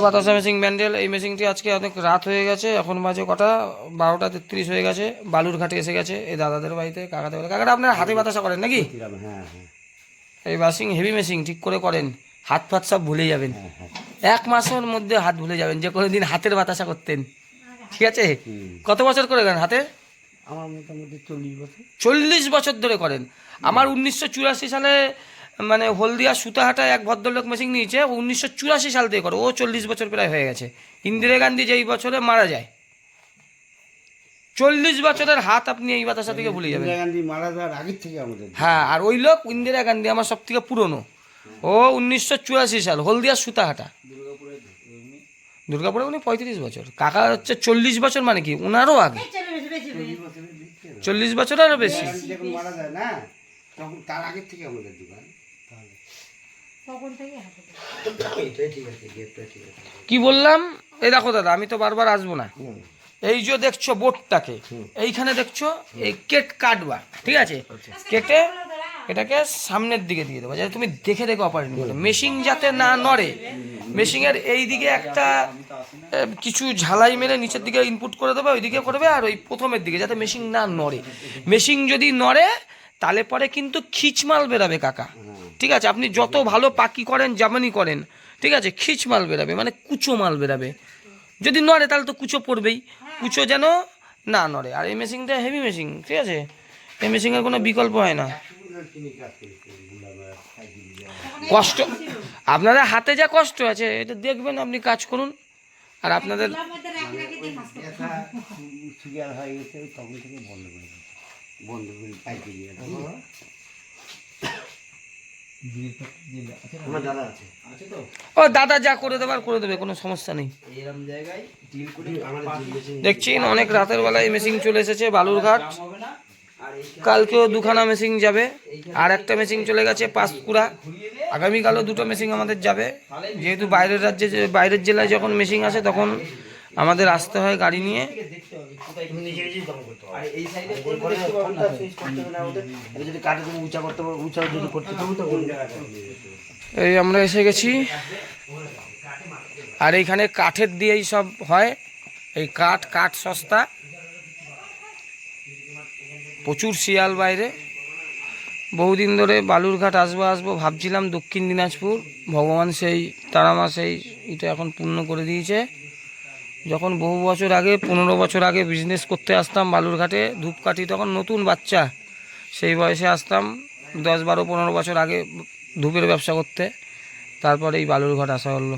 বাতাসা মেশিন ব্যান্ডেল। এই মেশিনটি আজকে অনেক রাত হয়ে গেছে, এখন বাজে কটা 12টা 33 হয়ে গেছে। বালুরঘাটে এসে গেছে এই দাদাদের বাড়িতে, কাকাদের বাড়িতে। কাকাটা আপনার হাতে বাতাসা করেন নাকি? হ্যাঁ হ্যাঁ এই বাসিং হেভি মেশিন ঠিক করে করেন, হাত ফাত সব ভুলে যাবেন। এক মাসের মধ্যে হাত ভুলে যাবেন যে কোনো দিন হাতের বাতাসা করতেন। ঠিক আছে? কত বছর করে করেন হাতে? আমার মোটামুটি 40 বছর। 40 বছর ধরে করেন। আমার 1984 সালে মানে হলদিয়া সুতাহাটায় এক ভদ্রলোক মেশিন নিয়েছে, 1984 সাল থেকে করে। ও 40 বছর প্রায় হয়ে গেছে। ইন্দিরা গান্ধী যেই বছরে মারা যায়, 40 বছরের হাত আপনি এই বাতাসা থেকে ভুলে যাবেন। ইন্দিরা গান্ধী মারা যাওয়ার আগের থেকে আমাদের। হ্যাঁ, আর ওই লোক ইন্দিরা গান্ধী আমার সব থেকে পুরনো। ও 1984 সাল, হলদিয়া সুতাহাটা। দুর্গাপুরে উনি 35 বছর, কাকা হচ্ছে 40 বছর, মানে কি ওনারও আগে 40 বছর আরও বেশি। যখন মারা যায় না, তখন তার আগের থেকে আমাদের দোকান। কি বললাম? এই দেখো দাদা, আমি তো বারবার আসবো না। এই যে দেখছো বোর্ডটাকে, এইখানে দেখছো এই কেট কাটবা, ঠিক আছে? কেটে এটাকে সামনের দিকে দিয়ে দেবো, যাতে তুমি দেখে দেখে অপারেটিং করো। মেশিন যাতে না নড়ে, মেশিনের এই দিকে একটা কিছু ঝালাই মেরে নিচের দিকে ইনপুট করে দেবে, ওই দিকে করবে, আর ওই প্রথমের দিকে যাতে মেশিন না নড়ে। মেশিন যদি নড়ে তাহলে পরে কিন্তু খিচমাল বেরাবে কাকা। ঠিক আছে? আপনি যত ভালো পাকি করেন, জামানি করেন, ঠিক আছে, খিচমাল বেরাবে, মানে কুচো মাল বেরাবে। যদি নড়ে তাহলে তো কুচো পড়বেই, কুচো যেন না নড়ে। আর এই মেশিনটা হেভি মেশিন, ঠিক আছে? এই মেশিনের কোনো বিকল্প হয় না। কষ্ট আপনাদের হাতে যা কষ্ট আছে, এটা দেখবেন, আপনি কাজ করুন। আর আপনাদের সুগার হয়ে গেছে, তখন থেকে বন্ধ করে দিয়েছে। বন্ধ করে পাইকারি আমার দাদা আছে তো। ও দাদা যা করে দেবার করে দেবে, কোনো সমস্যা নেই। দেখছেন অনেক রাতের বেলায় মেশিন চলে এসেছে বালুরঘাট। কালকেও দুখানা মেশিন যাবে, আর একটা মেশিন চলে গেছে পাঁশকুড়া। আগামীকালও দুটো মেশিন আমাদের যাবে। যেহেতু বাইরের রাজ্যে, বাইরের জেলায় যখন মেশিন আসে তখন আমাদের আসতে হয় গাড়ি নিয়ে। এই আমরা এসে গেছি, আর এইখানে কাঠের দিয়েই সব হয়। এই কাঠ সস্তা, প্রচুর শিয়াল বাইরে। বহুদিন ধরে বালুরঘাট আসবো ভাবছিলাম, দক্ষিণ দিনাজপুর। ভগবান সেই তারামা সেই এটা এখন পূর্ণ করে দিয়েছে। যখন বহু বছর আগে, 15 বছর আগে বিজনেস করতে আসতাম বালুরঘাটে, ধূপকাঠি তখন নতুন বাচ্চা, সেই বয়সে আসতাম 10, 12, 15 বছর আগে ধূপের ব্যবসা করতে। তারপরে এই বালুরঘাট আসা হলো।